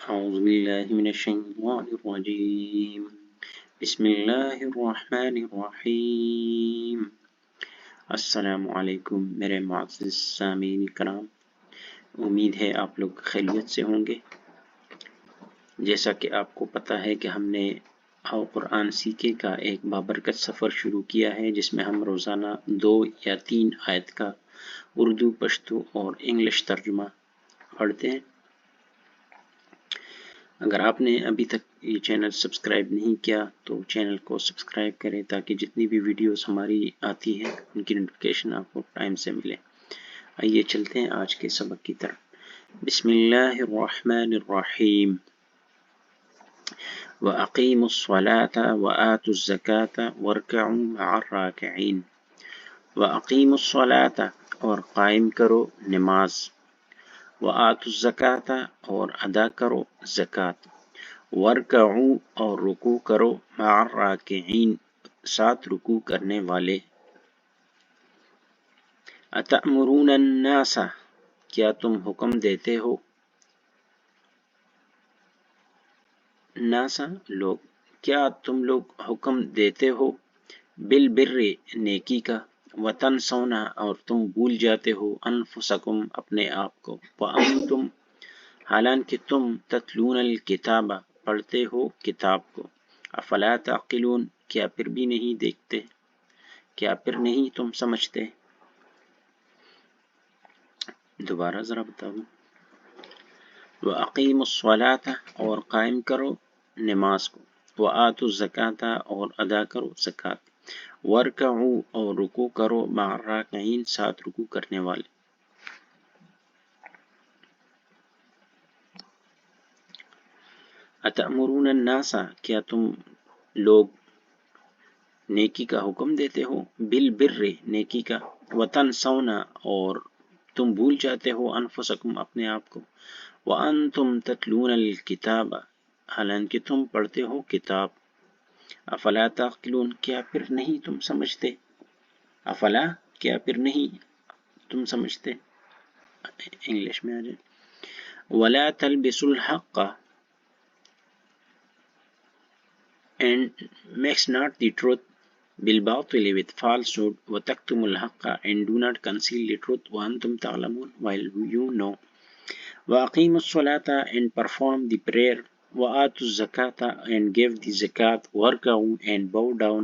أعوذ بالله من الشيطان الرجيم. بسم الله الرحمن الرحیم. السلام علیکم میرے معزز سامعین کرام، امید ہے آپ لوگ خیریت سے ہوں گے۔ جیسا کہ آپ کو پتہ ہے کہ ہم نے آؤ قرآن سیکھے کا ایک بابرکت سفر شروع کیا ہے، جس میں ہم روزانہ 2 یا 3 آیت کا اردو، پشتو اور انگلش ترجمہ پڑھتے ہیں۔ اگر آپ نے ابھی تک یہ چینل سبسکرائب نہیں کیا تو چینل کو سبسکرائب کریں تاکہ جتنی بھی ویڈیوز ہماری آتی ہیں ان کی نوٹیفیکیشن آپ کو ٹائم سے ملے۔ آئیے چلتے ہیں آج کے سبق کی طرف۔ بسم اللہ الرحمن الرحیم۔ وَأَقِيمُوا الصَّلَاةَ وَآتُوا الزَّكَاةَ وَارْكَعُوا مَعَ الرَّاكِعِينَ۔ وَأَقِيمُوا الصَّلَاةَ اور قائم کرو نماز، وَآتُوا الزَّكَاةَ اور ادا کرو زکوٰۃ، وَارْكَعُوا اور رکوع کرو مع الراکعین ساتھ رکوع کرنے والے۔ أَتَأْمُرُونَ النَّاسَ کیا تم حکم دیتے ہو، ناسا لوگ، کیا تم لوگ حکم دیتے ہو، بالبر نیکی کا، وتنسون اور تم بھول جاتے ہو، انفسکم اپنے آپ کو، وانتم حالانکہ تم تتلون الکتاب پڑھتے ہو کتاب کو، افلا تعقلون کیا پھر بھی نہیں دیکھتے، کیا پھر نہیں تم سمجھتے۔ دوبارہ ذرا بتا دوں۔ وَأَقِيمُوا الصَّلَاةَ اور قائم کرو نماز کو، وَآتُوا الزَّكَاةَ اور ادا کرو زکوٰۃ، وَارْكَعُوا اور رکوع کرو مع الراکعین ساتھ رکوع کرنے والے۔ أَتَأْمُرُونَ النَّاسَ کیا تم لوگ نیکی کا حکم دیتے ہو، بالبر نیکی کا، وتنسون اور تم بھول جاتے ہو، انفسکم اپنے آپ کو، وانتم تتلون الکتاب حالانکہ تم پڑھتے ہو کتاب، افلا تعقلون کیا پھر نہیں تم سمجھتے، افلا کیا پھر نہیں تم سمجھتے۔ انگلش میں آ جائے۔ ولا تلبسوا الحق and mix not the truth بالباطل with falsehood وتكتموا ul Haq and do not conceal the truth وأنتم تعلمون while you know. وأقيموا الصلاة and perform the prayer وآتوا الزكاة and give the zakat واركعوا and bow down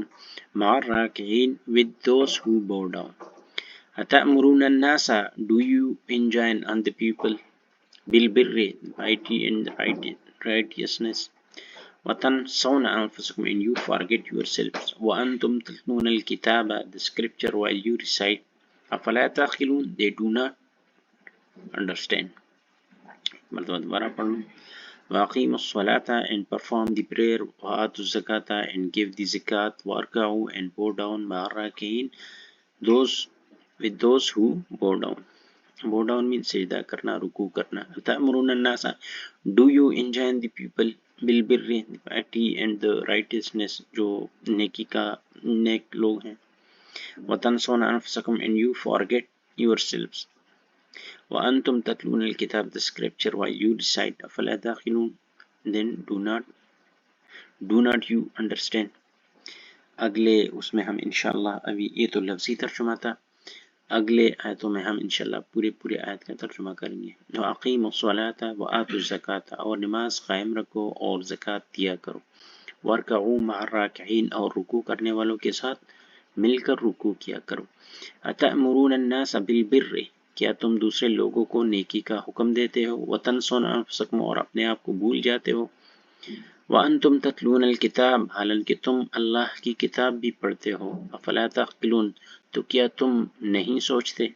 مع الراكعين with those who bow down. أتأمرون الناس do you enjoin on the people بالبر piety and righteousness وَتَنْسَوْنَ أَنفُسَكُمْ and you forget yourselves وَأَنْتُمْ تَتْلُونَ الْكِتَابَ the scripture while you recite أَفَلَا تَعْقِلُونَ they do not understand. مرتبہ دوبارہ پڑھ لوں۔ وَأَقِيمُوا الصَّلَاةَ and perform the prayer وَآتُوا الزَّكَاةَ and give the zakat وَارْكَعُوا and bow down مع الراكعين with those who bow down. Bow down means سجدہ کرنا، رکوع کرنا۔ أَتَأْمُرُونَ النَّاسَ do you enjoin the people بالبر the piety and the righteousness جو نیکی کا نیک لوگ ہیں، وَتَنْسَوْنَ أَنفُسَكُمْ and you forget yourselves وَأَنْتُمْ تَتْلُونَ الْكِتَابَ the scripture while you recite أَفَلَا تَعْقِلُونَ then do not you understand. اگلے اس میں ہم انشاءاللہ ابھی یہ تو لفظی ترجمہ تھا، اگلے آیتوں میں ہم انشاءاللہ پورے آیت کا ترجمہ کریں گے۔ وَأَقِيمُوا الصَّلَاةَ وَآتُوا الزَّكَاةَ اور نماز قائم رکھو اور زکوٰۃ دیا کرو، وَارْكَعُوا مع الراکعین اور رکوع کرنے والوں کے ساتھ مل کر رکوع کیا کرو۔ أَتَأْمُرُونَ النَّاسَ بِالْبِرِّ کیا تم دوسرے لوگوں کو نیکی کا حکم دیتے ہو، وَتَنْسَوْنَ أَنفُسَكُمْ اور اپنے آپ کو بھول جاتے ہو، وَأَنْتُمْ تَتْلُونَ الْكِتَابَ حالانکہ تم اللہ کی کتاب بھی پڑھتے ہو، أَفَلَا تَعْقِلُونَ تو کیا تم نہیں سوچتے۔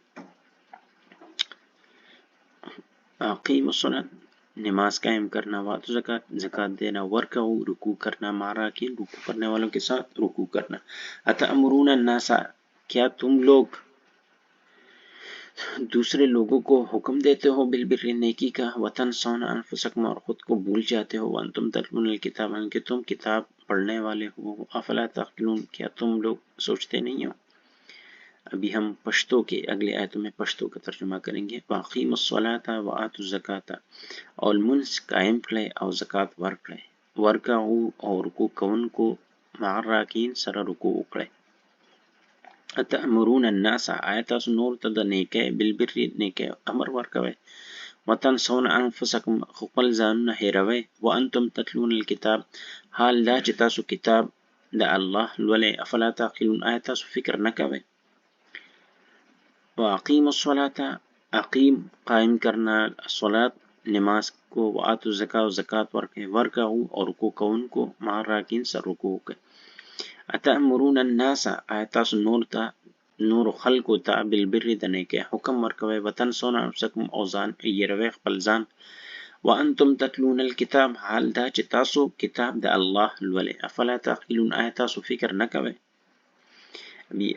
أَقِيمُوا الصَّلَاةَ نماز قائم کرنا، وَآتُوا الزَّكَاةَ زکوٰۃ دینا، وَارْكَعُوا رکوع کرنا، مع الراکعین رکوع کرنے والوں کے ساتھ رکوع کرنا۔ أَتَأْمُرُونَ النَّاسَ کیا تم لوگ دوسرے لوگوں کو حکم دیتے ہو بالبر نیکی کا، وَتَنْسَوْنَ أَنفُسَكُمْ اور خود کو بھول جاتے ہو، وَأَنْتُمْ تَتْلُونَ الْكِتَابَ کہ تم کتاب پڑھنے والے ہو، أَفَلَا تَعْقِلُونَ کیا تم لوگ سوچتے نہیں ہو۔ ابھی ہم پشتو کے اگلے آیتوں میں پشتو کا ترجمہ کریں گے. وَأَقِیمُوا الصَّلَاةَ وَآتُوا الزَّکَاةَ اور منس قائم کړئ او زکات ورکړئ. ورکعوا او رکوع کوونکو مع الراکعين سره رکوع وکړئ. اتأمرون الناس آیا تاسو نور ته د نیکۍ بالبر نیکۍ امر ورکوئ. وتنسون انفسکم خپل ځانونه هیروئ. وانتم تتلون الکتاب حال دا چې تاسو کتاب د الله لولئ. افلا تعقلون آیا تاسو فکر نه کوئ. واقیم الصلاة اقیم قائم کرنا الصلاة نماز کو. وآتوا الزکاة زکات ورکئ. ورکعوا اور رکوع کوونکو مع الراکعين سره رکوع وکئ. اتأمرون الناس آیا تاسو نور خلقو ته بالبر د نیکۍ حکم ورکوئ. وتنسون انفسکم او ځان یروئ خپل ځان. وانتم تتلون الکتاب حال دا چې تاسو کتاب د الله لولئ. افلا تعقلون آیا تاسو فکر نه کوئ. ابھی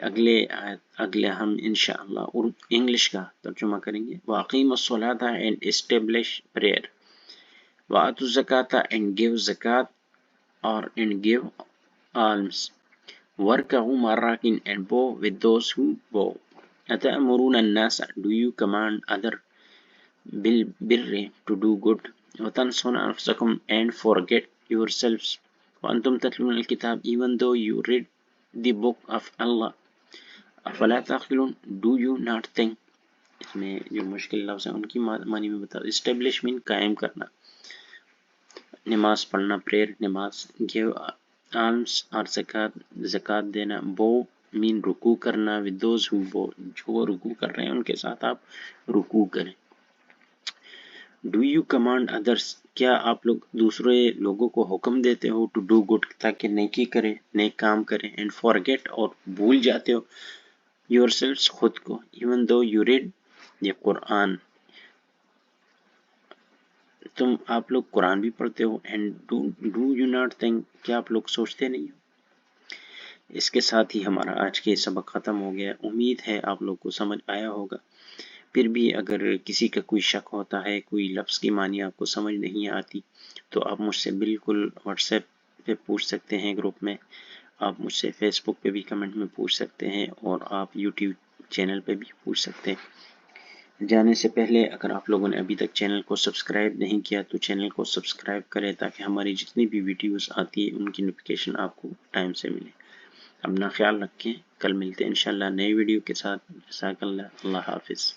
اگلے ہم انشاءاللہ انگلش کا ترجمہ کریں گے. واقیم الصلاة and establish prayer. وآتوا الزکاة and give zakat or and give alms. واركعوا مع الراكعين and bow with those who bow. أتأمرون الناس do you command other بالبر to do good. وتنسون أنفسكم and forget yourselves. وأنتم تتلون الكتاب even though you read the book of Allah. افلا تعقلون do you not think. اس میں جو مشکل لفظ ہیں ان کی معنی میں بتا. اسٹیبلش مین قائم کرنا. نماز پڑھنا prayer نماز. give alms اور زکات دینا. bow مین رکوع کرنا. with those who bow جو رکوع کر رہے ہیں ان کے ساتھ آپ رکوع کریں. do you command others کیا آپ لوگ دوسرے لوگوں کو حکم دیتے ہو to do good تاکہ نیکی کریں نیک کام کریں. and forget اور بھول جاتے ہو yourselves خود کو. even though you read the قرآن آپ لوگ قرآن بھی پڑھتے ہو. and do you not think کیا آپ لوگ سوچتے نہیں ہو. اس کے ساتھ ہی ہمارا آج کے سبق ختم ہو گیا. امید ہے آپ لوگ کو سمجھ آیا ہوگا. پھر بھی اگر کسی کا کوئی شک ہوتا ہے کوئی لفظ کی معنی آپ کو سمجھ نہیں آتی تو آپ مجھ سے بالکل واٹس ایپ پہ پوچھ سکتے ہیں گروپ میں. آپ مجھ سے فیس بک پہ بھی کمنٹ میں پوچھ سکتے ہیں اور آپ یوٹیوب چینل پہ بھی پوچھ سکتے ہیں. جانے سے پہلے اگر آپ لوگوں نے ابھی تک چینل کو سبسکرائب نہیں کیا تو چینل کو سبسکرائب کریں تاکہ ہماری جتنی بھی ویڈیوز آتی ہیں ان کی نوٹیفیکیشن آپ کو ٹائم سے ملے. اپنا خیال رکھیں. کل ملتے ہیں انشاءاللہ نئے ویڈیو کے ساتھ. جزاک اللہ. اللہ حافظ.